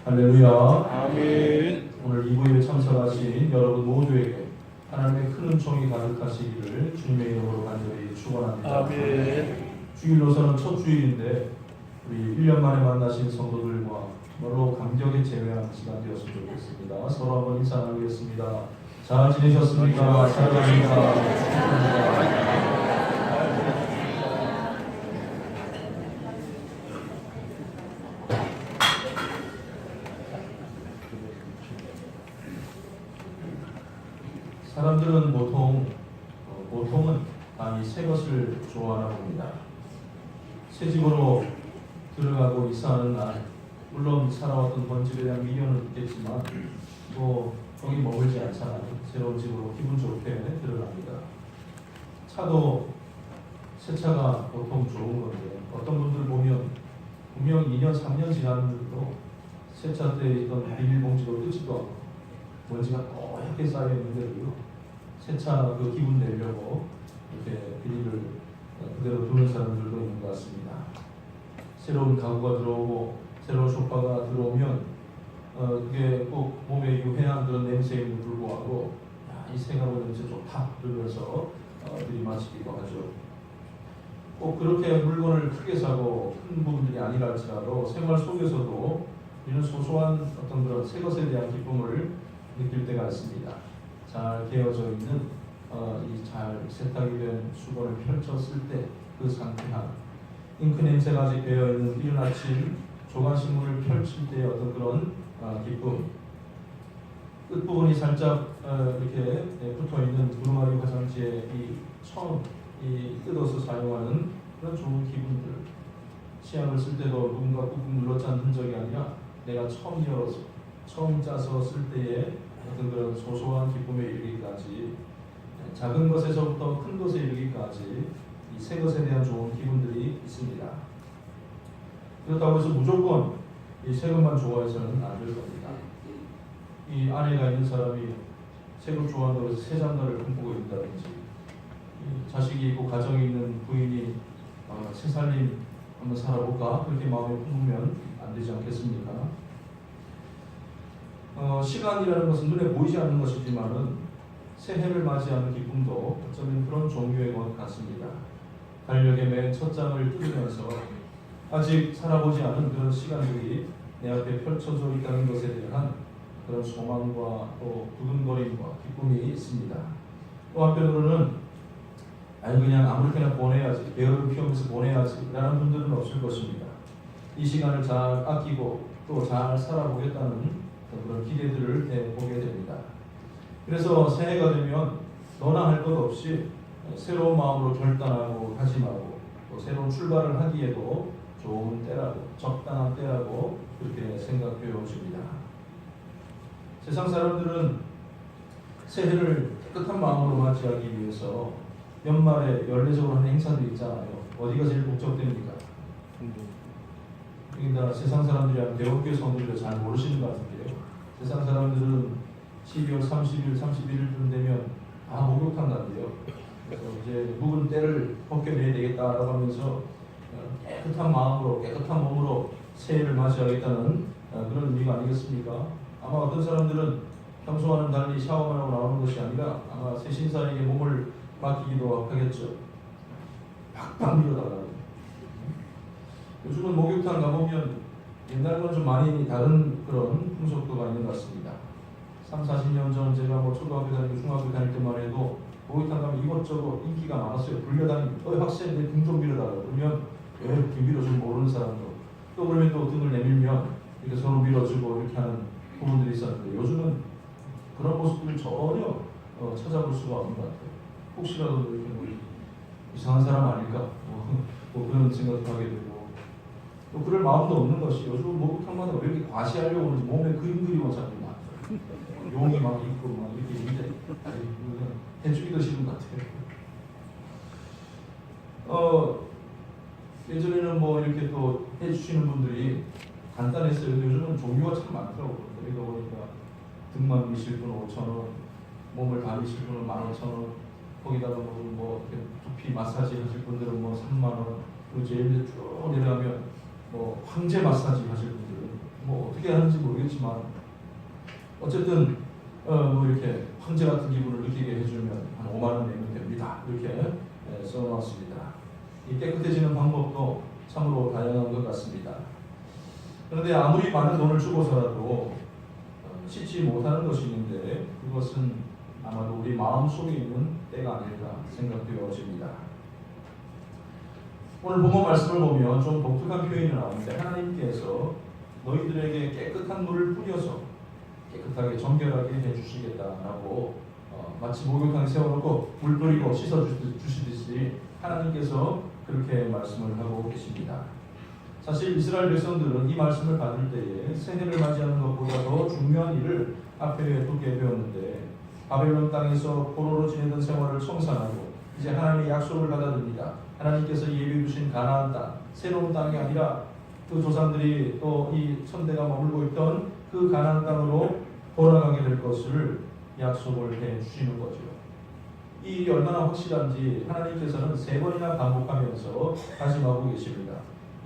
할렐루야. 아멘. 오늘 이 부에 참석하신 여러분 모두에게 하나님의 큰 은총이 가득하시기를 주님의 이름으로 간절히 축원합니다. 아멘. 주일로서는 첫 주일인데 우리 1년 만에 만나신 성도들과 정말로 감격에 제외한 시간 되었으면 좋겠습니다. 서로 한번 인사 나누겠습니다. 잘 지내셨습니까? 사랑합니다. 사람들은 보통은 이 새 것을 좋아하나 봅니다. 새 집으로 들어가고 이사하는 날, 물론 살아왔던 본집에 대한 미련은 있겠지만 거기 머물지 않잖아요. 새로운 집으로 기분 좋게 들어갑니다. 차도 새 차가 보통 좋은 건데 어떤 분들 보면 분명 2년, 3년 지났는데도 새 차 때 있던 비닐봉지로 뜯지도 않고 먼지가 뽀얗게 쌓여있는데도요. 새 차 그 기분 내려고 이렇게 비닐을 그대로 두는 사람들도 있는 것 같습니다. 새로운 가구가 들어오고 새로운 소파가 들어오면 그게 꼭 몸에 유해한 그런 냄새에도 불구하고 이 새 가구 냄새 좋다 그러면서 들이마시기도 하죠. 꼭 그렇게 물건을 크게 사고 큰 부분들이 아니라 할지라도 생활 속에서도 이런 소소한 어떤 그런 새 것에 대한 기쁨을 느낄 때가 있습니다. 잘 개어져 있는 이 잘 세탁이 된 수건을 펼쳤을 때 그 상쾌함, 잉크 냄새가 아직 배어 있는 이른 아침 조간신문을 펼칠 때의 어떤 그런 기쁨, 끝 부분이 살짝 이렇게 붙어 있는 두루마리 화장지에 처음 뜯어서 사용하는 그런 좋은 기분들, 치약을 쓸 때도 누군가 꾹꾹 눌러짠 흔적이 아니라 내가 처음 열어서 처음 짜서 쓸 때의 어떤 그런 소소한 기쁨에 이르기까지, 작은 것에서부터 큰 것에 이르기까지 이 새 것에 대한 좋은 기분들이 있습니다. 그렇다고 해서 무조건 이 새 것만 좋아해서는 안 될 겁니다. 이 아내가 있는 사람이 새 것 좋아한다고 해서 새 장가를 꿈꾸고 있다든지, 자식이 있고 가정이 있는 부인이 새 살림 한번 살아볼까 그렇게 마음에 품으면 안 되지 않겠습니까? 시간이라는 것은 눈에 보이지 않는 것이지만은 새해를 맞이하는 기쁨도 어쩌면 그런 종류의 것 같습니다. 달력의 맨 첫 장을 뜯으면서 아직 살아보지 않은 그런 시간들이 내 앞에 펼쳐져 있다는 것에 대한 그런 소망과 또 두근거림과 기쁨이 있습니다. 또 한편으로는 그냥 아무렇게나 보내야지, 게으름 피우면서 보내야지 라는 분들은 없을 것입니다. 이 시간을 잘 아끼고 또 잘 살아보겠다는 그런 기대들을 보게 됩니다. 그래서 새해가 되면 너나 할 것 없이 새로운 마음으로 결단하고 다짐하고 또 새로운 출발을 하기에도 좋은 때라고, 적당한 때라고 그렇게 생각되어집니다. 세상 사람들은 새해를 깨끗한 마음으로 맞이하기 위해서 연말에 연례적으로 하는 행사들이 있잖아요. 어디가 제일 북적됩니까? 그러니까 세상 사람들이 한 대원교회 성도들을 잘 모르시는 것 같은데요. 세상 사람들은 12월 30일, 31일쯤 되면 목욕탕 간대요. 그래서 이제 묵은 때를 벗겨내야 되겠다라고 하면서 깨끗한 마음으로, 깨끗한 몸으로 새해를 맞이하겠다는 그런 의미가 아니겠습니까? 아마 어떤 사람들은 평소와는 달리 샤워만 하고 나오는 것이 아니라 아마 새 신사에게 몸을 맡기기도 하겠죠. 팍팍 밀어달라고. 요즘은 목욕탕 가보면 옛날과는 좀 많이 다른 그런 풍속도가 있는 것 같습니다. 30-40년 전 제가 초등학교 다니고 중학교 다닐 때만 해도 목욕탕 가면 이것저것 인기가 많았어요. 불려다니고 학생 내 등 좀 밀어달라고 그러면 왜 이렇게 밀어주면 모르는 사람도, 또 그러면 또 등을 내밀면 이렇게 서로 밀어주고 이렇게 하는 부분들이 있었는데 요즘은 그런 모습들을 전혀 찾아볼 수가 없는 것 같아요. 혹시라도 이렇게 이상한 사람 아닐까 그런 생각도 하게 되고, 또 그럴 마음도 없는 것이 요즘 목욕탕마다 왜 이렇게 과시하려고 하는지 몸에 그림 그리고 자꾸 막 용이 막 있고 막 이렇게 있는데 해주기도 싫은 것 같아요. 예전에는 이렇게 또 해주시는 분들이 간단했어요. 근데 요즘은 종류가 참 많더라고요. 여기가 보니까 등만 미실 분은 5,000원, 몸을 다 미실 분은 15,000원, 거기다가 이렇게 두피 마사지 하실 분들은 3만 원, 그리고 제일 쭉 내려가면 황제 마사지 하실 분들은 뭐 어떻게 하는지 모르겠지만 어쨌든 뭐 이렇게 황제 같은 기분을 느끼게 해주면 한 5만 원 내면 됩니다. 이렇게 써놓았습니다. 이 깨끗해지는 방법도 참으로 다양한 것 같습니다. 그런데 아무리 많은 돈을 주고서라도 씻지 못하는 것이 있는데 그것은 아마도 우리 마음속에 있는 때가 아닐까 생각되어집니다. 오늘 본문 말씀을 보면 좀 독특한 표현이 나오는데 하나님께서 너희들에게 깨끗한 물을 뿌려서 깨끗하게 정결하게 해주시겠다라고 마치 목욕탕에 세워놓고 물 뿌리고 씻어주시듯이 하나님께서 그렇게 말씀을 하고 계십니다. 사실 이스라엘 백성들은 이 말씀을 받을 때에 새해를 맞이하는 것보다 더 중요한 일을 앞에 두게 되었는데 바벨론 땅에서 포로로 지내던 생활을 청산하고 이제 하나님의 약속을 받아듭니다. 하나님께서 예비해 주신 가나안 땅, 새로운 땅이 아니라 그 조상들이 또 이 천대가 머물고 있던 그 가나안 땅으로 돌아가게 될 것을 약속을 해 주시는 거죠. 이 일이 얼마나 확실한지 하나님께서는 3번이나 반복하면서 다짐하고 계십니다.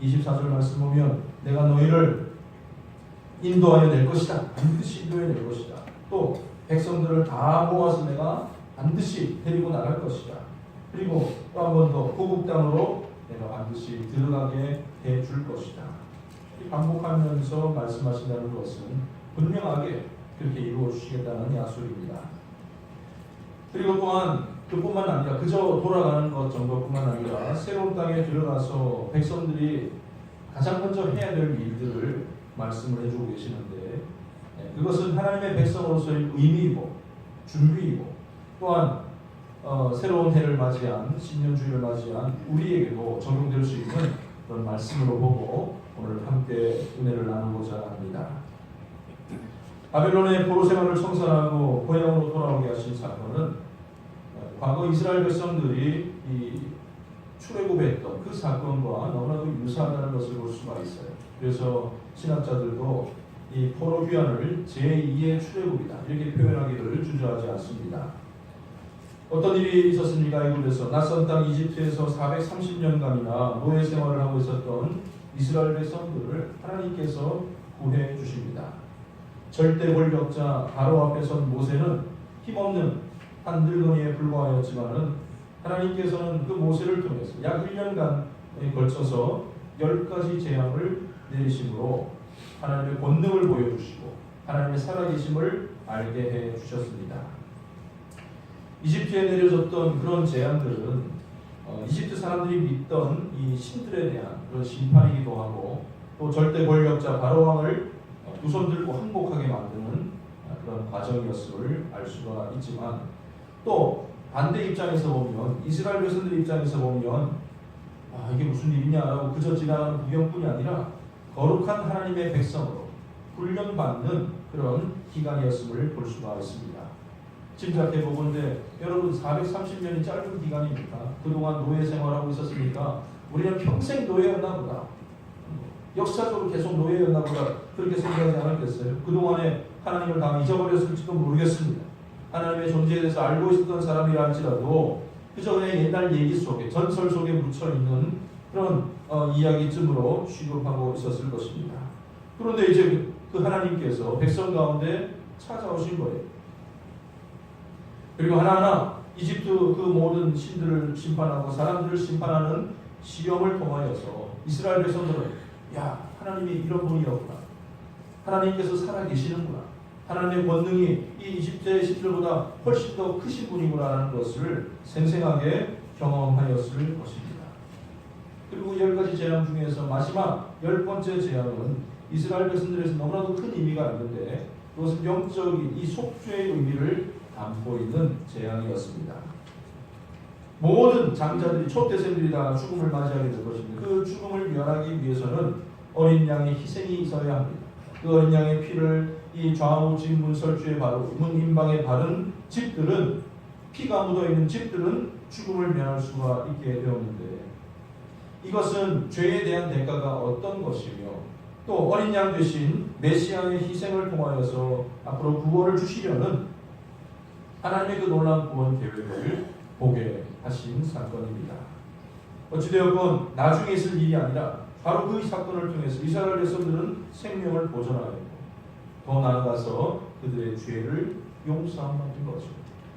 24절 말씀 보면 내가 너희를 인도하여 낼 것이다. 반드시 인도해 낼 것이다. 또 백성들을 다 모아서 내가 반드시 데리고 나갈 것이다. 그리고 또 한 번 더 고국 땅으로 내가 반드시 들어가게 해 줄 것이다. 반복하면서 말씀하신다는 것은 분명하게 그렇게 이루어 주시겠다는 약속입니다. 그리고 또한 그뿐만 아니라 그저 돌아가는 것 정도뿐만 아니라 새로운 땅에 들어가서 백성들이 가장 먼저 해야 될 일들을 말씀을 해주고 계시는데 그것은 하나님의 백성으로서의 의미이고 준비이고 또한 새로운 해를 맞이한 신년주의를 맞이한 우리에게도 적용될 수 있는 그런 말씀으로 보고 오늘 함께 은혜를 나누고자 합니다. 바벨론의 포로 생활을 청산하고 고향으로 돌아오게 하신 사건은 과거 이스라엘 백성들이 이 출애굽했던 그 사건과 너무나도 유사하다는 것을 볼 수가 있어요. 그래서 신학자들도 이 포로 귀환을 제2의 출애굽이다 이렇게 표현하기를 주저하지 않습니다. 어떤 일이 있었습니까? 이곳에서 낯선 땅 이집트에서 430년간이나 노예 생활을 하고 있었던 이스라엘 백성들을 하나님께서 구해 주십니다. 절대 권력자 바로 앞에 선 모세는 힘없는 한 늙은이에 불과하였지만은 하나님께서는 그 모세를 통해서 약 1년간에 걸쳐서 10가지 재앙을 내리심으로 하나님의 권능을 보여주시고 하나님의 살아계심을 알게 해 주셨습니다. 이집트에 내려졌던 그런 재앙들은 이집트 사람들이 믿던 이 신들에 대한 그런 심판이기도 하고 또 절대 권력자 바로왕을 두 손 들고 항복하게 만드는 그런 과정이었음을 알 수가 있지만 또 반대 입장에서 보면 이스라엘 백성들 입장에서 보면 이게 무슨 일이냐라고 그저 지나가는 구경뿐이 아니라 거룩한 하나님의 백성으로 훈련받는 그런 기간이었음을 볼 수가 있습니다. 짐작해 보건대 여러분 430년이 짧은 기간입니까? 그동안 노예 생활하고 있었으니까 우리는 평생 노예였나 보다. 역사적으로 계속 노예였나 보다 그렇게 생각하지 않았겠어요? 그동안에 하나님을 다 잊어버렸을지도 모르겠습니다. 하나님의 존재에 대해서 알고 있었던 사람이라 할지라도 그저 그냥 옛날 얘기 속에 전설 속에 묻혀있는 그런 이야기쯤으로 취급하고 있었을 것입니다. 그런데 이제 그 하나님께서 백성 가운데 찾아오신 거예요. 그리고 하나하나 이집트 그 모든 신들을 심판하고 사람들을 심판하는 시험을 통하여서 이스라엘 백성들은 하나님이 이런 분이었구나. 하나님께서 살아계시는구나. 하나님의 권능이 이 이집트의 신들보다 훨씬 더 크신 분이구나라는 것을 생생하게 경험하였을 것입니다. 그리고 10가지 재앙 중에서 마지막 10번째 재앙은 이스라엘 백성들에서 너무나도 큰 의미가 있는데 그것은 영적인 이 속죄의 의미를 담고 있는 재앙이었습니다. 모든 장자들이 초대생들이 다 죽음을 맞이하게 될 것입니다. 그 죽음을 면하기 위해서는 어린 양의 희생이 있어야 합니다. 그 어린 양의 피를 이 좌우 진문 설주에 바르고 문 임방에 바른 집들은 피가 묻어있는 집들은 죽음을 면할 수가 있게 되었는데 이것은 죄에 대한 대가가 어떤 것이며 또 어린 양 대신 메시아의 희생을 통하여서 앞으로 구원을 주시려는 하나님의 그 놀라운 구원 계획을 보게 하신 사건입니다. 어찌되었건 나중에 있을 일이 아니라 바로 그 사건을 통해서 이스라엘 백성들은 생명을 보존하였고 더 나아가서 그들의 죄를 용서하는 거죠.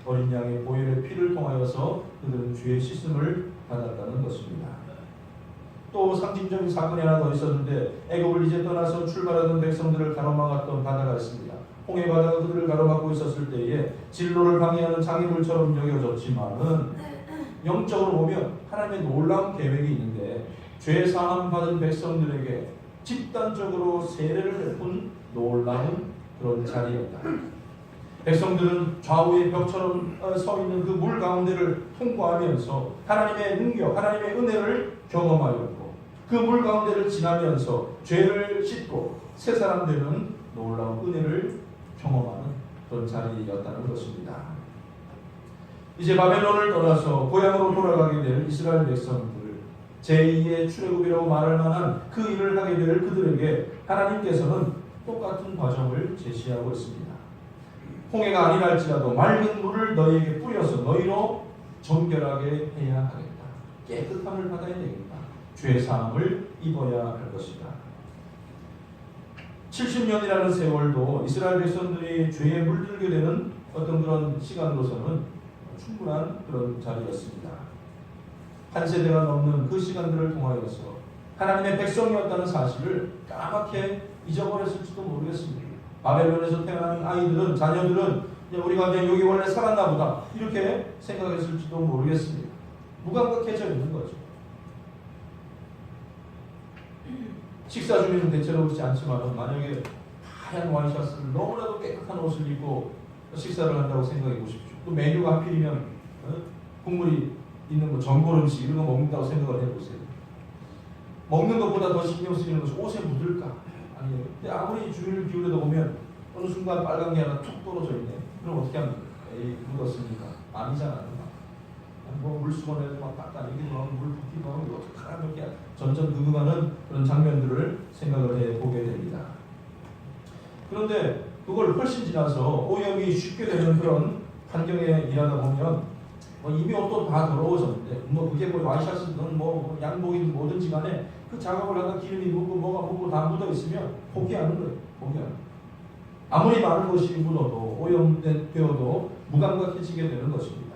어린 양의 보혈의 피를 통하여서 그들은 죄의 씻음을 받았다는 것입니다. 또 상징적인 사건이 하나 더 있었는데 애굽을 이제 떠나서 출발하던 백성들을 가로막았던 바다가 있습니다. 홍해 바다가 그들을 가로막고 있었을 때에 진로를 방해하는 장애물처럼 여겨졌지만은 영적으로 보면 하나님의 놀라운 계획이 있는데 죄 사함 받은 백성들에게 집단적으로 세례를 베푼 놀라운 그런 자리였다. 백성들은 좌우의 벽처럼 서 있는 그 물 가운데를 통과하면서 하나님의 능력, 하나님의 은혜를 경험하였고 그 물 가운데를 지나면서 죄를 씻고 새 사람 되는 놀라운 은혜를 경험하는 그런 자리였다는 것입니다. 이제 바벨론을 떠나서 고향으로 돌아가게 될 이스라엘 백성들 제2의 출애굽이라고 말할 만한 그 일을 하게 될 그들에게 하나님께서는 똑같은 과정을 제시하고 있습니다. 홍해가 아니랄지라도 맑은 물을 너희에게 뿌려서 너희로 정결하게 해야 하겠다. 깨끗함을 받아야 되겠다. 죄 사함을 입어야 할 것이다. 70년이라는 세월도 이스라엘 백성들이 죄에 물들게 되는 어떤 그런 시간으로서는 충분한 그런 자리였습니다. 한 세대가 넘는 그 시간들을 통하여서 하나님의 백성이었다는 사실을 까맣게 잊어버렸을지도 모르겠습니다. 바벨론에서 태어난 아이들은, 자녀들은 우리가 그냥 여기 원래 살았나 보다 이렇게 생각했을지도 모르겠습니다. 무감각해져 있는 거죠. 식사 중에는 대체로 그렇지 않지만 만약에 하얀 와이셔츠를 너무나도 깨끗한 옷을 입고 식사를 한다고 생각해 보십시오. 또 메뉴가 하필이면 국물이 있는 거 전골 음식 이런 거 먹는다고 생각을 해보세요. 먹는 것보다 더 신경 쓰이는 것이 옷에 묻을까? 아니에요. 근데 아무리 주의를 기울여다 보면 어느 순간 빨간 게 하나 툭 떨어져 있네. 그럼 어떻게 하면 에이 묻었으니까 아니잖아. 뭐 물수건에도 막 닦아내기도 하고 물 붓기도 하고 어떡하나 이렇게 전전긍긍하는 그런 장면들을 생각을 해보게 됩니다. 그런데 그걸 훨씬 지나서 오염이 쉽게 되는 그런 환경에 일하다 보면 이미 옷도 다 더러워졌는데 그게 와이셔츠든 양복이든 뭐든지 간에 그 작업을 하다 기름이 묻고 뭐가 묻고 다 묻어 있으면 포기하는 거예요. 포기하는. 아무리 많은 것이 묻어도 오염되어도 무감각해지게 되는 것입니다.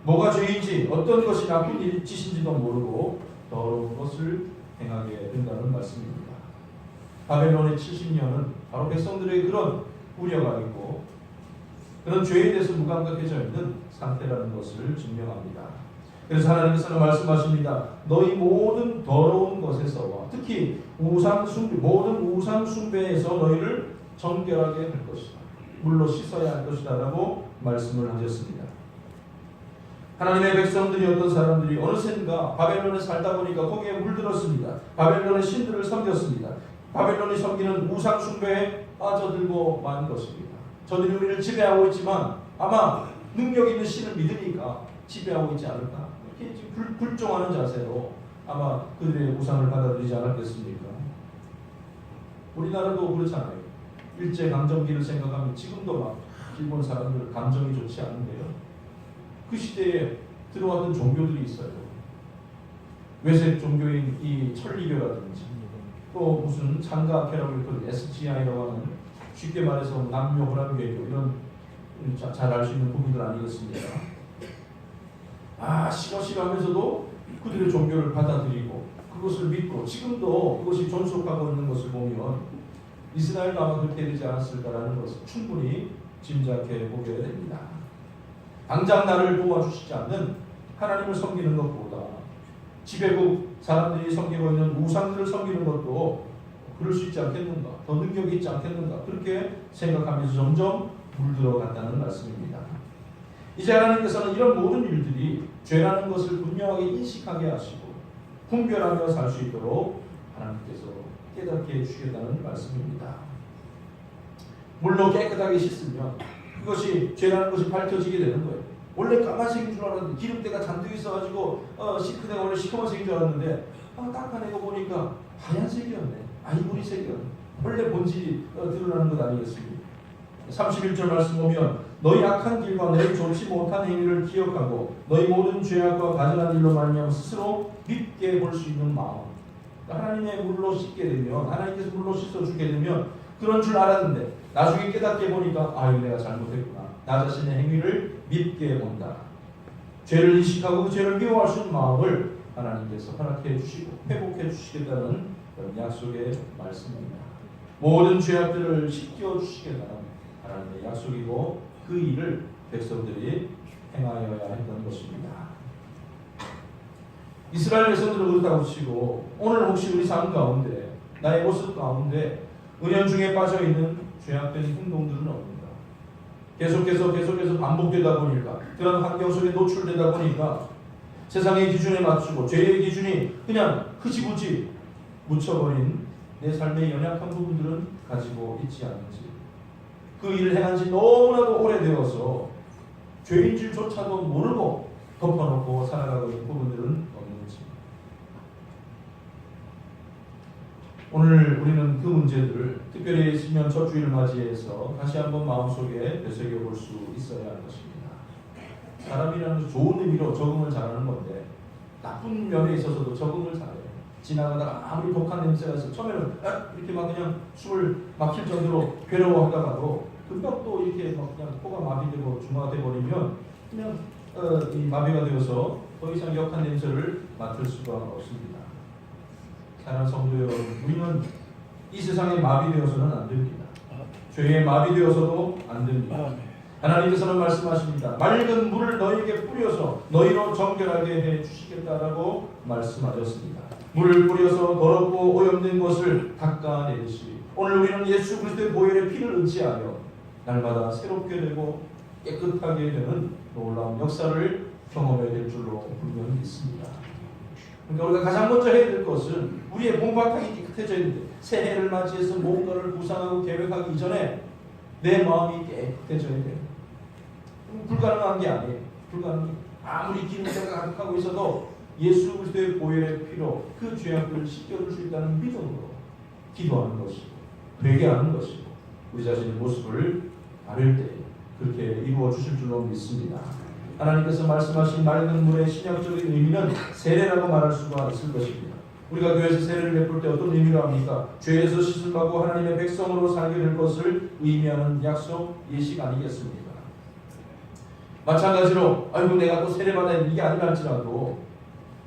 뭐가 죄인지 어떤 것이 나쁜 짓인지도 모르고 더러운 것을 행하게 된다는 말씀입니다. 바벨론의 70년은 바로 백성들의 그런 우려가 있고 그런 죄에 대해서 무감각해져 있는 상태라는 것을 증명합니다. 그래서 하나님께서는 말씀하십니다. 너희 모든 더러운 것에서와 특히 모든 우상 숭배에서 너희를 정결하게 할 것이다. 물로 씻어야 할 것이다 라고 말씀을 하셨습니다. 하나님의 백성들이었던 사람들이 어느샌가 바벨론에 살다 보니까 거기에 물들었습니다. 바벨론의 신들을 섬겼습니다. 바벨론이 섬기는 우상 숭배에 빠져들고 만 것입니다. 저들이 우리를 지배하고 있지만 아마 능력 있는 신을 믿으니까 지배하고 있지 않을까? 이렇게 불종하는 자세로 아마 그들의 우상을 받아들이지 않았겠습니까? 우리나라도 그렇잖아요. 일제강점기를 생각하면 지금도 막 일본 사람들 감정이 좋지 않은데요. 그 시대에 들어왔던 종교들이 있어요. 외색 종교인 이 천리교라든지 또 무슨 장가케라고 그 SGI라고 하는 쉽게 말해서 남묘 호랑이교 이런 잘 알 수 있는 부분들 아니겠습니까? 싫어하면서도 그들의 종교를 받아들이고 그것을 믿고 지금도 그것이 존속하고 있는 것을 보면 이스라엘도 아마 그렇게 되지 않았을까라는 것을 충분히 짐작해 보게 됩니다. 당장 나를 도와주시지 않는 하나님을 섬기는 것보다 지배국 사람들이 섬기고 있는 우상들을 섬기는 것도 그럴 수 있지 않겠는가, 더 능력이 있지 않겠는가 그렇게 생각하면서 점점 물들어간다는 말씀입니다. 이제 하나님께서는 이런 모든 일들이 죄라는 것을 분명하게 인식하게 하시고 분별하며 살 수 있도록 하나님께서 깨닫게 해주시겠다는 말씀입니다. 물로 깨끗하게 씻으면 그것이 죄라는 것이 밝혀지게 되는 거예요. 원래 까만색인 줄 알았는데 기름때가 잔뜩 있어가지고 싱크대가 원래 시커먼색인 줄 알았는데 닦아내고 보니까 하얀색이었네. 아이보리색이었네. 원래 본질이 드러나는 것 아니겠습니까? 31절 말씀 보면 너희 악한 길과 너희 좋지 못한 행위를 기억하고 너희 모든 죄악과 가증한 일로 말미암아 스스로 믿게 볼 수 있는 마음 하나님의 물로 씻게 되면, 하나님께서 물로 씻어주게 되면 그런 줄 알았는데 나중에 깨닫게 보니까 아유 내가 잘못했구나. 나 자신의 행위를 믿게 본다. 죄를 인식하고 그 죄를 미워할 수 있는 마음을 하나님께서 허락해 주시고 회복해 주시겠다는 그런 약속의 말씀입니다. 모든 죄악들을 씻겨 주시겠다는 하나님의 약속이고 그 일을 백성들이 행하여야 했던 것입니다. 이스라엘 백성들은 그렇다고 치고 오늘 혹시 우리 삶 가운데 나의 모습 가운데 은연중에 빠져있는 죄악된 행동들은 없는가? 계속해서 반복되다 보니까 그런 환경 속에 노출되다 보니까 세상의 기준에 맞추고 죄의 기준이 그냥 흐지부지 묻혀버린 내 삶의 연약한 부분들은 가지고 있지 않은지, 그 일을 행한 지 너무나도 오래되어서 죄인 줄조차도 모르고 덮어놓고 살아가고 있는 부분들은 없는지. 오늘 우리는 그 문제들을 특별히 신년 첫 주일을 맞이해서 다시 한번 마음속에 되새겨볼 수 있어야 할 것입니다. 사람이라는 것은 좋은 의미로 적응을 잘하는 건데 나쁜 면에 있어서도 적응을 잘해요. 지나가다가 아무리 독한 냄새가 있어 처음에는 이렇게 막 그냥 숨을 막힐 정도로 괴로워하다가도 금방 또 이렇게 막 그냥 코가 마비되고 중화돼 버리면 그냥 이 마비가 되어서 더 이상 역한 냄새를 맡을 수가 없습니다. 사랑하는 성도 여러분, 우리는 이 세상에 마비되어서는 안 됩니다. 죄에 마비되어서도 안 됩니다. 하나님께서는 말씀하십니다. 맑은 물을 너희에게 뿌려서 너희로 정결하게 해 주시겠다라고 말씀하셨습니다. 물을 뿌려서 더럽고 오염된 것을 닦아내듯이 오늘 우리는 예수 그리스도의 보혈의 피를 의지하여 날마다 새롭게 되고 깨끗하게 되는 놀라운 역사를 경험해야 될 줄로 분명히 믿습니다. 그러니까 우리가 가장 먼저 해야 될 것은 우리의 몸바탕이 깨끗해져야 되는데 새해를 맞이해서 뭔가를 구상하고 계획하기 이전에 내 마음이 깨끗해져야 돼요. 불가능한 게 아니에요. 불가능해. 아무리 기름때가 가득하고 있어도 예수 그리스도의 보혈의 피로 그 죄악들을 씻겨줄 수 있다는 믿음으로 기도하는 것이고 회개하는 것이고 우리 자신의 모습을 바를 때 그렇게 이루어 주실 줄로 믿습니다. 하나님께서 말씀하신 맑은 물의 신약적인 의미는 세례라고 말할 수가 있을 것입니다. 우리가 교회에서 세례를 베풀 때 어떤 의미로 합니까? 죄에서 씻음 받고 하나님의 백성으로 살게 될 것을 의미하는 약속, 예식 아니겠습니까? 마찬가지로 아이고 내가 또 세례 받아야 이게 아니라 할지라도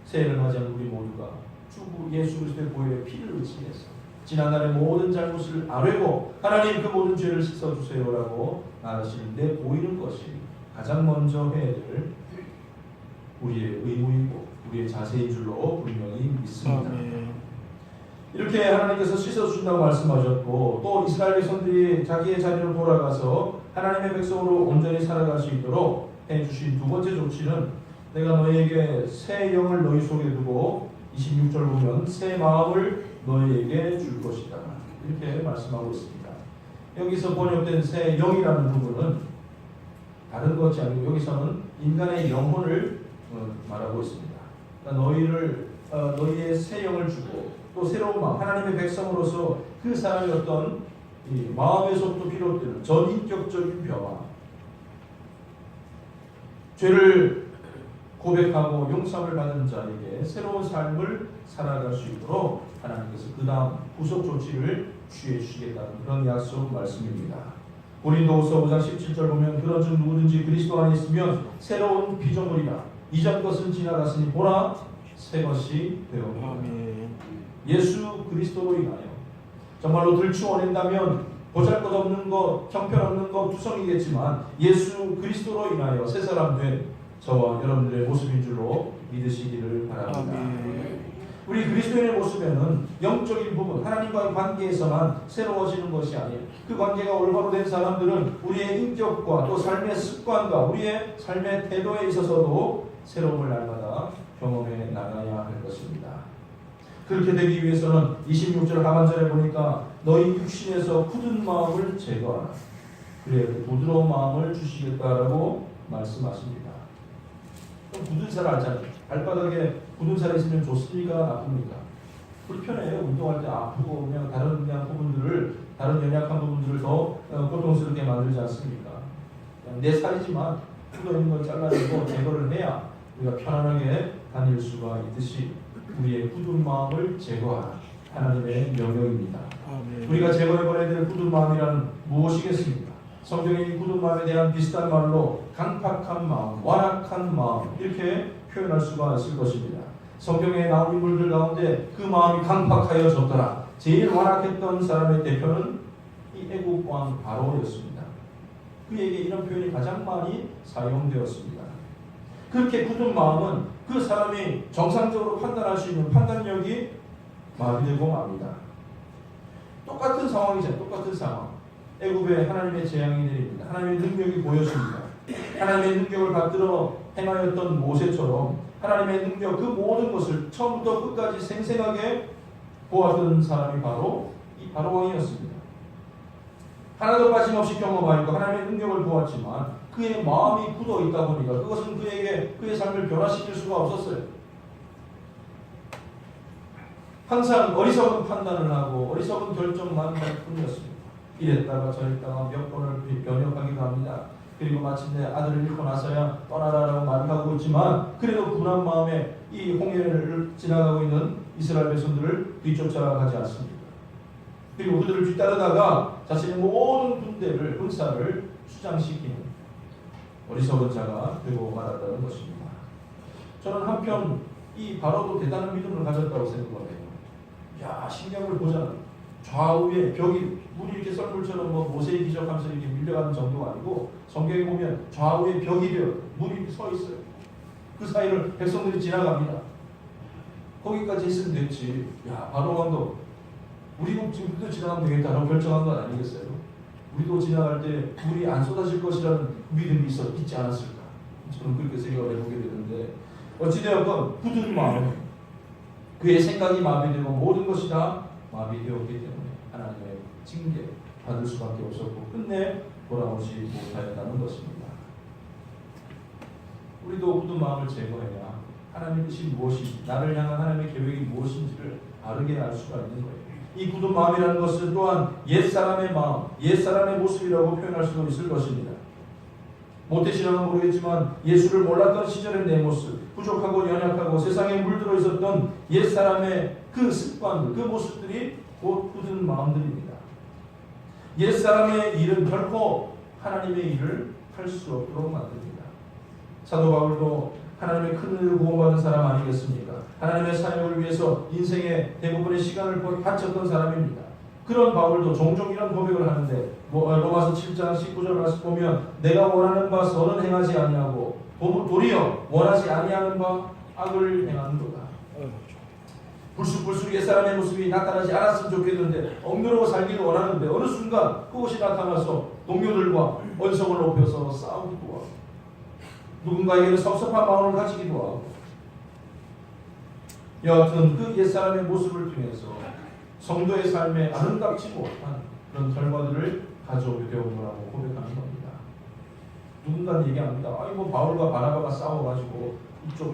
세례를 맞이하는 우리 모두가 주 예수 그리스도의 보혈의 피를 의지해서 지난날의 모든 잘못을 아뢰고 하나님 그 모든 죄를 씻어주세요라고 나아가시는데 보이는 것이 가장 먼저 해야 될 우리의 의무이고 우리의 자세인 줄로 분명히 믿습니다. 이렇게 하나님께서 씻어주신다고 말씀하셨고 또 이스라엘 백성들이 자기의 자리로 돌아가서 하나님의 백성으로 온전히 살아갈 수 있도록 해주신 두 번째 조치는 내가 너희에게 새 영을 너희 속에 두고 26절 보면 새 마음을 너희에게 줄 것이다. 이렇게 말씀하고 있습니다. 여기서 번역된 새 영이라는 부분은 다른 것이 아니고 여기서는 인간의 영혼을 말하고 있습니다. 그러니까 너희의 새 영을 주고 또 새로운 마음, 하나님의 백성으로서 그 사람의 어떤 이 마음에서부터 비롯되는 전인격적인 변화, 죄를 고백하고 용서를 받은 자에게 새로운 삶을 살아갈 수 있도록 하나님께서 그 다음 후속 조치를 취해 주시겠다는 그런 약속 말씀입니다. 고린도후서 5장 17절 보면 그런즉 누구든지 그리스도 안에 있으면 새로운 피조물이라 이전 것은 지나갔으니 보라 새 것이 되었노라. 예수 그리스도로 인하여 정말로 들추어낸다면 보잘것없는 것, 형편없는 것 두성이겠지만 예수 그리스도로 인하여 새 사람 된 저와 여러분들의 모습인 줄로 믿으시기를 바랍니다. 우리 그리스도인의 모습에는 영적인 부분, 하나님과의 관계에서만 새로워지는 것이 아니에요. 그 관계가 올바로 된 사람들은 우리의 인격과 또 삶의 습관과 우리의 삶의 태도에 있어서도 새로움을 날마다 경험해 나가야 할 것입니다. 그렇게 되기 위해서는 26절 하반절에 보니까 너희 육신에서 굳은 마음을 제거하라. 그래야 부드러운 마음을 주시겠다라고 말씀하십니다. 굳은 살 알잖아요. 발바닥에 굳은 살이 있으면 좋습니까? 나쁩니까? 불편해요. 운동할 때 아프고 그냥 다른 부분들을 다른 연약한 부분들을 더 고통스럽게 만들지 않습니까? 그냥 내 살이지만 굳어 있는 걸 잘라내고 제거를 해야 우리가 편안하게 다닐 수가 있듯이 우리의 굳은 마음을 제거하라. 하나님의 명령입니다. 아멘. 우리가 제거해버려야 될 굳은 마음이란 무엇이겠습니까? 성경에 이 굳은 마음에 대한 비슷한 말로 강팍한 마음, 완악한 마음 이렇게 표현할 수가 있을 것입니다. 성경에 나온 인물들 가운데 그 마음이 강팍하여졌더라. 제일 완악했던 사람의 대표는 이 애국 왕 바로였습니다. 그에게 이런 표현이 가장 많이 사용되었습니다. 그렇게 굳은 마음은 그 사람이 정상적으로 판단할 수 있는 판단력이 마비되고 맙니다. 똑같은 상황이죠. 똑같은 상황. 애굽에 하나님의 재앙이 내립니다. 하나님의 능력이 보였습니다. 하나님의 능력을 받들어 행하였던 모세처럼 하나님의 능력 그 모든 것을 처음부터 끝까지 생생하게 보았던 사람이 바로 이 바로왕이었습니다. 하나도 빠짐없이 경험하였고 하나님의 능력을 보았지만 그의 마음이 굳어 있다 보니까 그것은 그에게 그의 삶을 변화시킬 수가 없었어요. 항상 어리석은 판단을 하고 어리석은 결정만 할 뿐이었습니다. 이랬다가 저랬다가 몇 번을 변역하기도 합니다. 그리고 마침내 아들을 잃고 나서야 떠나라라고 말을 하고 있지만 그래도 분한 마음에 이 홍해를 지나가고 있는 이스라엘 백성들을 뒤쫓아가지 않습니다. 그리고 그들을 뒤따르다가 자신의 모든 군대를 군사를 수장시키는 어리석은 자가 되고 말았다는 것입니다. 저는 한편 이 바로도 대단한 믿음을 가졌다고 생각해요. 야, 신경을 보잖아. 좌우에 벽이 물이 이렇게 썰물처럼 모세의 기적하면서 이렇게 밀려가는 정도가 아니고 성경에 보면 좌우에 벽이 되어 물이 서 있어요. 그 사이를 백성들이 지나갑니다. 거기까지 했으면 됐지. 야, 바로왕도 우리도 지금 그도 지나가면 되겠다라고 결정한 건 아니겠어요? 우리도 지나갈 때 물이 안 쏟아질 것이라는 믿음이 있지 않았을까? 저는 그렇게 생각을 해보게 되는데 어찌되었건 굳은 마음, 그의 생각이 마비되고 모든 것이 다 마비되었기 때문에 하나님의 징계 받을 수밖에 없었고 끝내 돌아오지 못하였다는 것입니다. 우리도 굳은 마음을 제거해야 하나님의 뜻이 무엇인지, 나를 향한 하나님의 계획이 무엇인지를 바르게 알 수가 있는 거예요. 이 굳은 마음이라는 것은 또한 옛사람의 마음, 옛사람의 모습이라고 표현할 수도 있을 것입니다. 모태신앙은 모르겠지만 예수를 몰랐던 시절의 내 모습, 부족하고 연약하고 세상에 물들어 있었던 옛사람의 그 습관들, 그 모습들이 곧 굳은 마음들입니다. 옛사람의 일은 결코 하나님의 일을 할 수 없도록 만듭니다. 사도 바울도 하나님의 큰 은혜를 구원받은 사람 아니겠습니까? 하나님의 사역을 위해서 인생의 대부분의 시간을 바쳤던 사람입니다. 그런 바울도 종종 이런 고백을 하는데 로마서 7장 19절 말씀 보면 내가 원하는 바 선은 행하지 아니하고 도리어 원하지 아니하는 바 악을 행하는 거다. 불쑥불쑥 옛사람의 모습이 나타나지 않았으면 좋겠는데 억누르고 살기를 원하는데 어느 순간 그것이 나타나서 동료들과 언성을 높여서 싸우기도 하고 누군가에게는 섭섭한 마음을 가지기도 하고 여하튼 그 옛사람의 모습을 통해서 성도의 삶에 아름답지 못한 그런 결과들을 가져오게 되온 거라고 고백하는 겁니다. 누군가는 얘기합니다. 아이고 바울과 바나바가 싸워가지고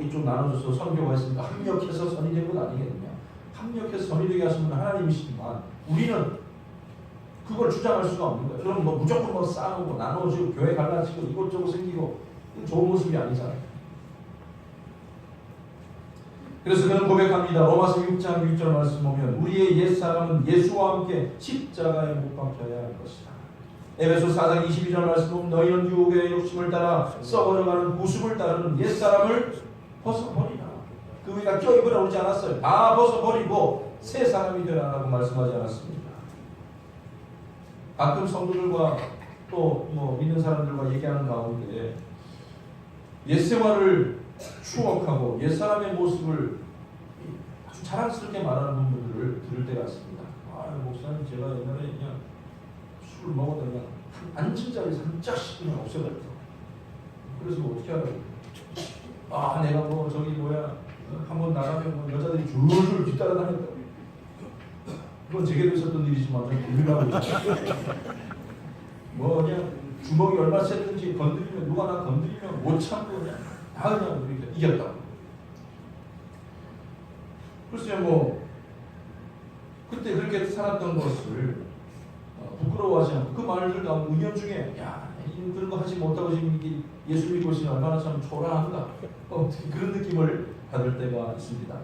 이쪽 나눠줘서 선교가 있으니까 합력해서 선이 된 건 아니겠느냐. 합력해서 선이 되게 하신 분은 하나님이시지만 우리는 그걸 주장할 수가 없는 거예요. 그럼 무조건 싸우고 나눠주고 교회 갈라지고 이것저것 생기고 좋은 모습이 아니잖아요. 그래서 그는 고백합니다. 로마서 6장 6절 말씀 보면 우리의 옛사람은 예수와 함께 십자가에 못 박혀야 할 것이다. 에베소 4장 22절 말씀 보면 너희는 유혹의 욕심을 따라 썩어져가는 구습을 따르는 옛사람을 벗어버리라. 그 위가 껴입으라 오지 않았어요. 다 벗어버리고 새 사람이 되라라고 말씀하지 않았습니다. 가끔 성도들과 또 믿는 사람들과 얘기하는 가운데 옛생활을 추억하고 옛사람의 모습을 아주 자랑스럽게 말하는 분들을 들을 때가 있습니다. 목사님 제가 옛날에 그냥 술 먹어도 그냥 앉은 자리에서 한 짝씩 그냥 없애버렸어. 그래서 어떻게 하라고? 내가 저기 한번 나가면 여자들이 줄줄 뒤따라다녔다고. 그건 제게도 있었던 일이지만 좀 불리라고 그냥 주먹이 얼마 셌든지 건드리면 누가 나 건드리면 못 참고 그냥 다 그냥 이겼다고. 글쎄요 그때 그렇게 살았던 것을 부끄러워하지 않고 그 말들 가운데 의견 중에 그런 거 하지 못하고 지금 예수 믿고 있으니 얼마나 참 초라한가 그런 느낌을 받을 때가 있습니다.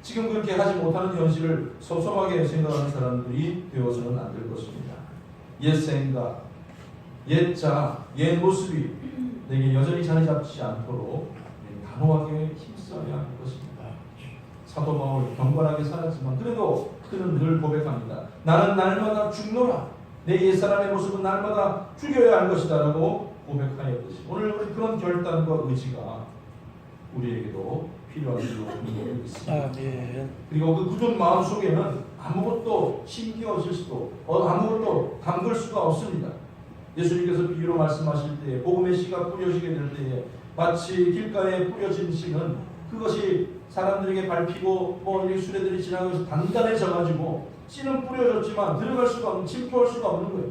지금 그렇게 하지 못하는 현실을 섭섭하게 생각하는 사람들이 되어서는 안 될 것입니다. 옛 생각, 옛 자, 옛 모습이 내게 여전히 자리 잡지 않도록 단호하게 힘써야 할 것입니다. 사도 바울 경건하게 살았지만 그래도 그는 늘 고백합니다. 나는 날마다 죽노라. 내 옛사람의 모습은 날마다 죽여야 할 것이다 라고 고백하였듯이 오늘 우리 그런 결단과 의지가 우리에게도 필요한 줄로 믿습니다. 그리고 그 굳은 마음 속에는 아무것도 심겨질 수도 아무것도 담글 수가 없습니다. 예수님께서 비유로 말씀하실 때에 복음의 씨가 뿌려지게 될 때에 마치 길가에 뿌려진 씨는 그것이 사람들에게 밟히고 이렇게 수레들이 지나가면서 단단해져가지고 씨는 뿌려졌지만 들어갈 수가 없는, 침투할 수가 없는 거예요.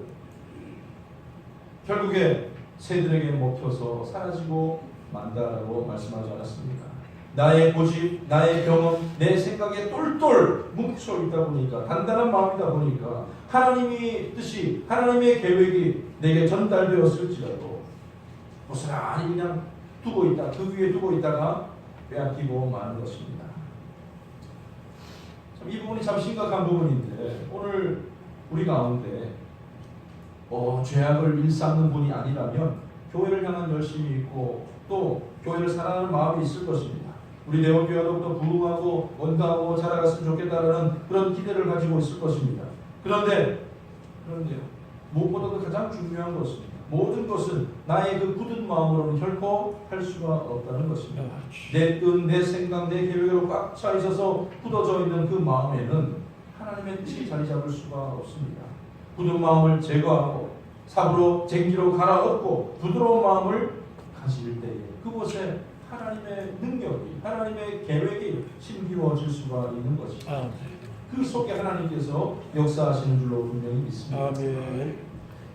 결국에 새들에게 먹혀서 사라지고 만다라고 말씀하지 않았습니까? 나의 고집, 나의 경험, 내 생각에 똘똘 뭉쳐 있다 보니까 단단한 마음이다 보니까 하나님의 뜻이 하나님의 계획이 내게 전달되었을지라도 고스란히 그냥 두고 있다. 그 위에 두고 있다가 빼앗기고 마는 것입니다. 참 이 부분이 참 심각한 부분인데 오늘 우리 가운데 죄악을 일삼는 분이 아니라면 교회를 향한 열심이 있고 또 교회를 사랑하는 마음이 있을 것입니다. 우리 네오교회가 더욱더 부흥하고 원가하고 자라갔으면 좋겠다라는 그런 기대를 가지고 있을 것입니다. 그런데요. 무엇보다도 가장 중요한 것은 모든 것은 나의 그 굳은 마음으로는 결코 할 수가 없다는 것입니다. 내 뜻, 내 생각, 내 계획으로 꽉 차 있어서 굳어져 있는 그 마음에는 하나님의 뜻이 자리 잡을 수가 없습니다. 굳은 마음을 제거하고 삽으로 쟁기로 갈아엎고 부드러운 마음을 가질 때에 그곳에 하나님의 능력이 하나님의 계획이 심기워질 수가 있는 것입니다. 그 속에 하나님께서 역사하시는 줄로 분명히 믿습니다.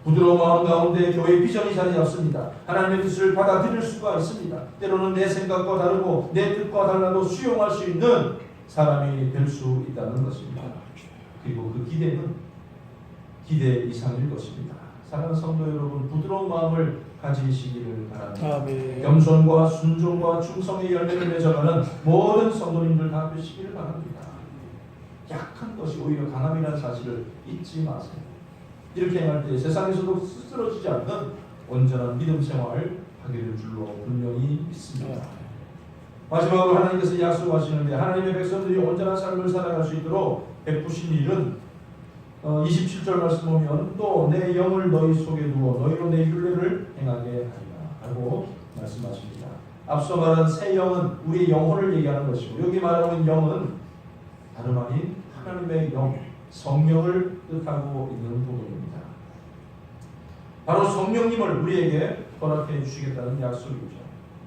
부드러운 마음 가운데 교회의 비전이 자리 잡습니다. 하나님의 뜻을 받아들일 수가 있습니다. 때로는 내 생각과 다르고 내 뜻과 달라도 수용할 수 있는 사람이 될 수 있다는 것입니다. 그리고 그 기대는 기대 이상일 것입니다. 사랑하는 성도 여러분, 부드러운 마음을 가지시기를 바랍니다. 겸손과 순종과 충성의 열매를 맺어가는 모든 성도님들 다 되시기를 바랍니다. 약한 것이 오히려 강함이라는 사실을 잊지 마세요. 이렇게 행할 때 세상에서도 쓰러지지 않는 온전한 믿음 생활을 하게 될 줄로 분명히 믿습니다. 마지막으로 하나님께서 약속하시는데 하나님의 백성들이 온전한 삶을 살아갈 수 있도록 베푸신 일은 27절 말씀 보면 또 내 영을 너희 속에 두어 너희로 내 율례를 행하게 하리라 하고 말씀하십니다. 앞서 말한 새 영은 우리의 영혼을 얘기하는 것이고 여기 말하는 영은 다름 아닌 하나님의 영, 성령을 뜻하고 있는 부분입니다. 바로 성령님을 우리에게 허락해 주시겠다는 약속이죠.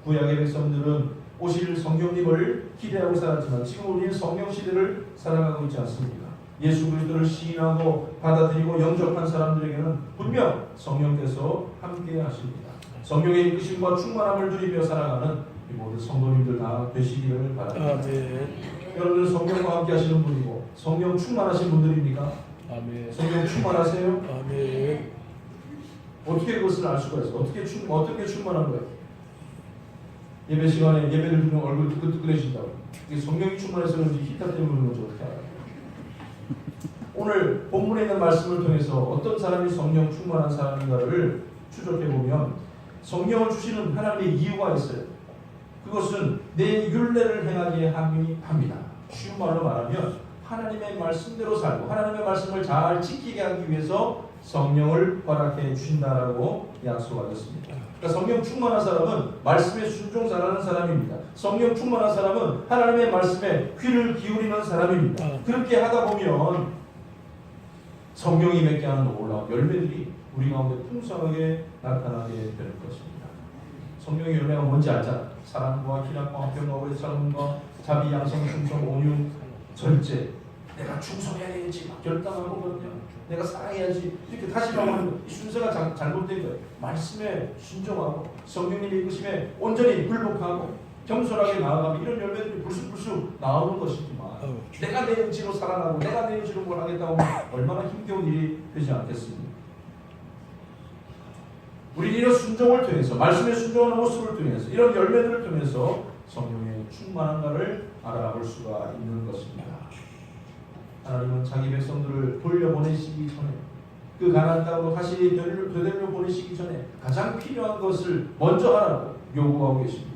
구약의 백성들은 오실 성령님을 기대하고 살았지만 지금 우리는 성령 시대를 살아가고 있지 않습니까? 예수 그리스도를 시인하고 받아들이고 영접한 사람들에게는 분명 성령께서 함께 하십니다. 성령의 이끄심과 충만함을 누리며 살아가는 이 모든 성도님들 다 되시기를 바랍니다. 여러분들 성령과 함께 하시는 분이고 성령 충만하신 분들입니까? 성령 충만하세요? 어떻게 그것을 알 수가 있어요? 어떻게 충만한 거예요? 예배 시간에 예배를 드리면 얼굴 뜨끈뜨끈해진다고. 이게 성령이 충만해서 그런지 히타 때문에 그런 건지 어떻게 알아요? 오늘 본문에 있는 말씀을 통해서 어떤 사람이 성령 충만한 사람인가를 추적해보면 성령을 주시는 하나님의 이유가 있어요. 그것은 내 율례를 행하게 합니다. 쉬운 말로 말하면 하나님의 말씀대로 살고 하나님의 말씀을 잘 지키게 하기 위해서 성령을 허락해 주신다라고 약속하셨습니다. 그러니까 성령 충만한 사람은 말씀에 순종 잘하는 사람입니다. 성령 충만한 사람은 하나님의 말씀에 귀를 기울이는 사람입니다. 그렇게 하다 보면 성령이 맺게 하는 놀라운 열매들이 우리 가운데 풍성하게 나타나게 될 것입니다. 성령의 열매가 뭔지 알잖아. 사랑과 희락과 평화와 찬송과 자비, 양성, 충성, 온유, 절제. 내가 충성해야 되지 막 결단하거든요. 내가 사랑해야지 이렇게 다짐하면 이 순서가 잘못된 거예요. 말씀에 순종하고 성령님의 이끄심에 온전히 굴복하고 겸손하게 나아가면 이런 열매들이 불쑥불쑥 나오는 것이지만 내가 내 의지로 살아가고 내가 내 의지로 뭘 하겠다고 하면 얼마나 힘겨운 일이 되지 않겠습니까? 우리는 이런 순종을 통해서 말씀에 순종하는 모습을 통해서 이런 열매들을 통해서 성령의 충만한가를 알아볼 수가 있는 것입니다. 하나님은 자기 백성들을 돌려보내시기 전에 그 가나안 땅으로 다시 되돌려 보내시기 전에 가장 필요한 것을 먼저 하라고 요구하고 계십니다.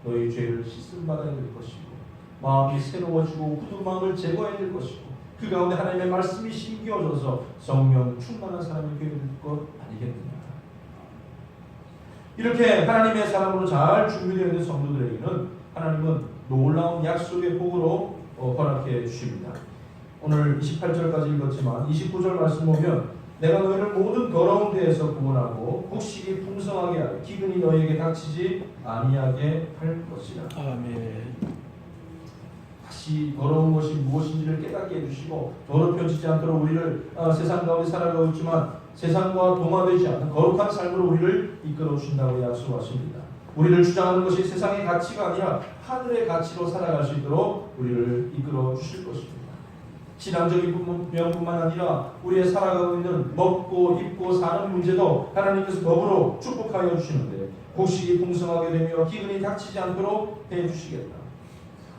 너희 죄를 씻음 받아야 될 것이고 마음이 새로워지고 굳은 마음을 제거해야 될 것이고 그 가운데 하나님의 말씀이 심겨져서 성령 충만한 사람이 되어야 될 것 아니겠느냐. 이렇게 하나님의 사람으로 잘 준비되어 있는 성도들에게는 하나님은 놀라운 약속의 복으로 허락해 주십니다. 오늘 28절까지 읽었지만 29절 말씀 보면 내가 너희를 모든 더러운 데에서 구원하고 곡식이 풍성하게 하여 기근이 너희에게 닥치지 아니하게 할 것이라. 아멘. 다시 더러운 것이 무엇인지를 깨닫게 해주시고 더럽혀지지 않도록 우리를 세상 가운데 살아가고 있지만 세상과 동화되지 않는 거룩한 삶으로 우리를 이끌어 주신다고 약속하십니다. 우리를 주장하는 것이 세상의 가치가 아니라 하늘의 가치로 살아갈 수 있도록 우리를 이끌어 주실 것입니다. 신앙적인 면뿐만 아니라 우리의 살아가고 있는 먹고 입고 사는 문제도 하나님께서 더불어 축복하여 주시는데 곡식이 풍성하게 되며 기근이 닥치지 않도록 해주시겠다.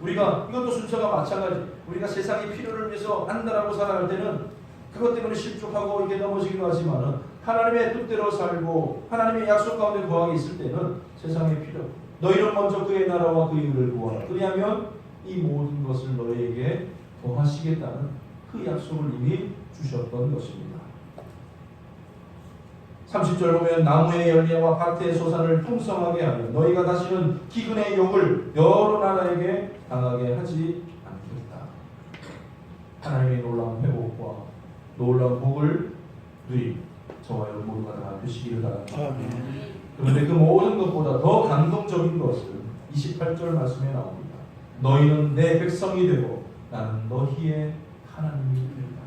우리가 이것도 순서가 마찬가지. 우리가 세상의 필요를 위해서 안다라고 살아갈 때는 그것 때문에 실족하고 이게 넘어지기도 하지만은 하나님의 뜻대로 살고 하나님의 약속 가운데 거하게 있을 때는 세상의 필요. 너희는 먼저 그의 나라와 그의 의를 구하라. 그리하면 이 모든 것을 너희에게 더하시겠다는 그 약속을 이미 주셨던 것입니다. 30절 보면 나무의 열매와 밭의 소산을 풍성하게 하며 너희가 다시는 기근의 욕을 여러 나라에게 당하게 하지 않겠다. 하나님의 놀라운 회복과 놀라운 복을 누리 저와 여러분 모두가 다 되시기를 바랍니다. 그런데 그 모든 것보다 더 감동적인 것은 28절 말씀에 나옵니다. 너희는 내 백성이 되고 나는 너희의 하나님이 되리라.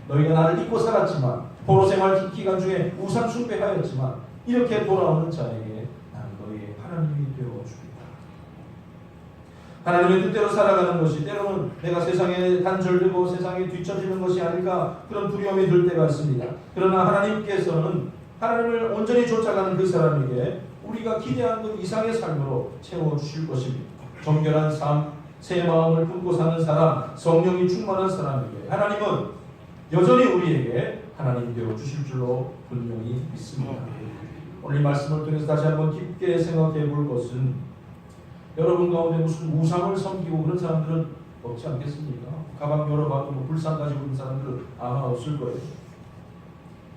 너희가 나를 잊고 살았지만 포로 생활 기간 중에 우상 숭배하였지만 이렇게 돌아오는 자에게 나는 너희의 하나님이 되어주리라. 하나님의 뜻대로 살아가는 것이 때로는 내가 세상에 단절되고 세상에 뒤처지는 것이 아닐까 그런 두려움이 들 때가 있습니다. 그러나 하나님께서는 하나님을 온전히 쫓아가는 그 사람에게 우리가 기대한 것 이상의 삶으로 채워주실 것입니다. 정결한 삶, 새 마음을 품고 사는 사람, 성령이 충만한 사람에게 하나님은 여전히 우리에게 하나님 되어 주실 줄로 분명히 믿습니다. 오늘 이 말씀을 통해서 다시 한번 깊게 생각해 볼 것은 여러분 가운데 무슨 우상을 섬기고 그런 사람들은 없지 않겠습니까? 가방 열어봐도 뭐 불상 가지고 있는 사람들은 아마 없을 거예요.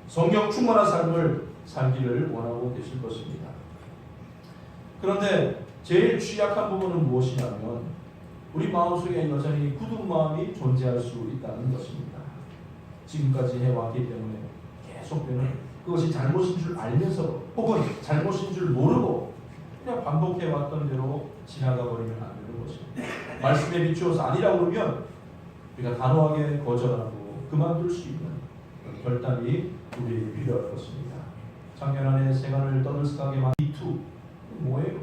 성령 충만한 삶을 살기를 원하고 계실 것입니다. 그런데 제일 취약한 부분은 무엇이냐면 우리 마음속에 여전히 굳은 마음이 존재할 수 있다는 것입니다. 지금까지 해왔기 때문에 계속되는 그것이 잘못인 줄 알면서도 혹은 잘못인 줄 모르고 그냥 반복해왔던 대로 지나가 버리면 안 되는 것입니다. 말씀에 비추어서 아니라고 그러면 우리가 단호하게 거절하고 그만둘 수 있는 결단이 우리에게 필요할 것입니다. 작년 안에 세간을 떠들썩하게 만든 이투 뭐예요?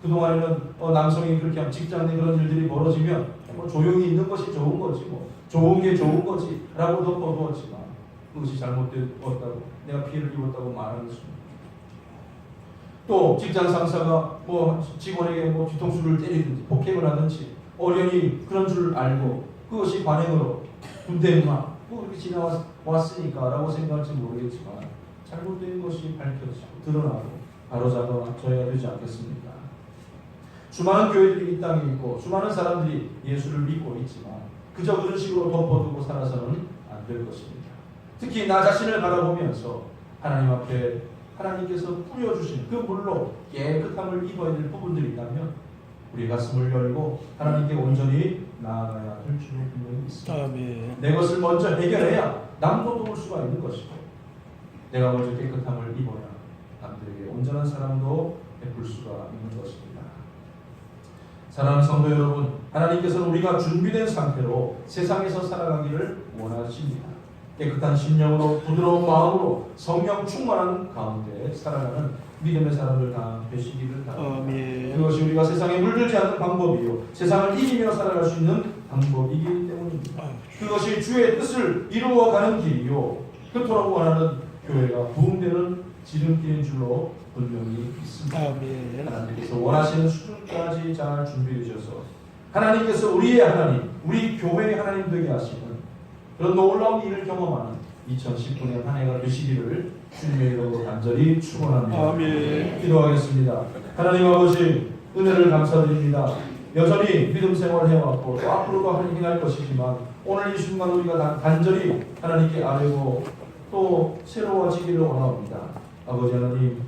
그동안에는 남성이 그렇게 하면 직장 내 그런 일들이 벌어지면 뭐 조용히 있는 것이 좋은 거지 뭐 좋은 게 좋은 거지 라고 덮어두었지만 그것이 잘못되었다고 내가 피해를 입었다고 말하는 순간 또 직장 상사가 뭐 직원에게 뭐 뒤통수를 때리든지 폭행을 하든지 어련히 그런 줄 알고 그것이 관행으로 군대 문화 뭐 이렇게 지나왔으니까 라고 생각할지 모르겠지만 잘못된 것이 밝혀지고 드러나고 바로잡아져야 되지 않겠습니까? 수많은 교회들이 이 땅에 있고 수많은 사람들이 예수를 믿고 있지만 그저 그런 식으로 덮어두고 살아서는 안 될 것입니다. 특히 나 자신을 바라보면서 하나님 앞에 하나님께서 뿌려주신 그 물로 깨끗함을 입어야 될 부분들이 있다면 우리 가슴을 열고 하나님께 온전히 나아가야 할 줄로 분명히 있습니다. 아멘. 내 것을 먼저 해결해야 남도 도울 수가 있는 것이고 내가 먼저 깨끗함을 입어야 남들에게 온전한 사람도 베풀 수가 있는 것입니다. 사랑하는 성도 여러분, 하나님께서는 우리가 준비된 상태로 세상에서 살아가기를 원하십니다. 깨끗한 심령으로 부드러운 마음으로 성령 충만한 가운데 살아가는 믿음의 사람들 다 되시기를 바랍니다. 그것이 우리가 세상에 물들지 않는 방법이요 세상을 이기며 살아갈 수 있는 방법이기 때문입니다. 그것이 주의 뜻을 이루어가는 길이요 그토록 원하는 교회가 부흥되는 지름길인 줄로 분명히 있습니다. 아멘. 하나님께서 원하시는 수준까지 잘 준비해 주셔서 하나님께서 우리의 하나님, 우리 교회의 하나님 되게 하시는 그런 놀라운 일을 경험하는 2019년 한 해가 되시기를 주님의 이름으로 간절히 축원합니다. 아멘. 기도하겠습니다. 하나님 아버지 은혜를 감사드립니다. 여전히 믿음 생활을 해왔고 또 앞으로도 행할 것이지만 오늘 이 순간 우리가 간절히 하나님께 아뢰고 또 새로워지기를 원합니다. 아버지 하나님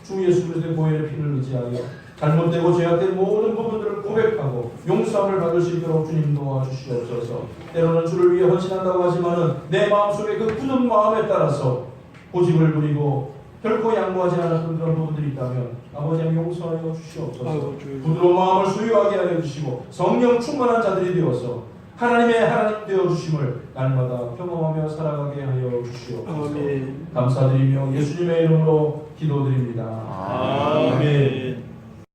주 예수 그리스도의 보혈의 피를 의지하여 잘못되고 죄악된 모든 부분들을 고백하고 용서함을 받을 수 있도록 주님 도와주시옵소서. 때로는 주를 위해 헌신한다고 하지만은 내 마음속에 그 굳은 마음에 따라서 고집을 부리고 결코 양보하지 않았던 그런 부분들이 있다면 아버지 하나님 용서하여 주시옵소서. 부드러운 마음을 소유하게 하여 주시고 성령 충만한 자들이 되어서 하나님의 하나님 되어 주심을 날마다 경험하며 살아가게 하여 주시옵소서. 아멘. 감사드리며 예수님의 이름으로 기도드립니다. 아멘.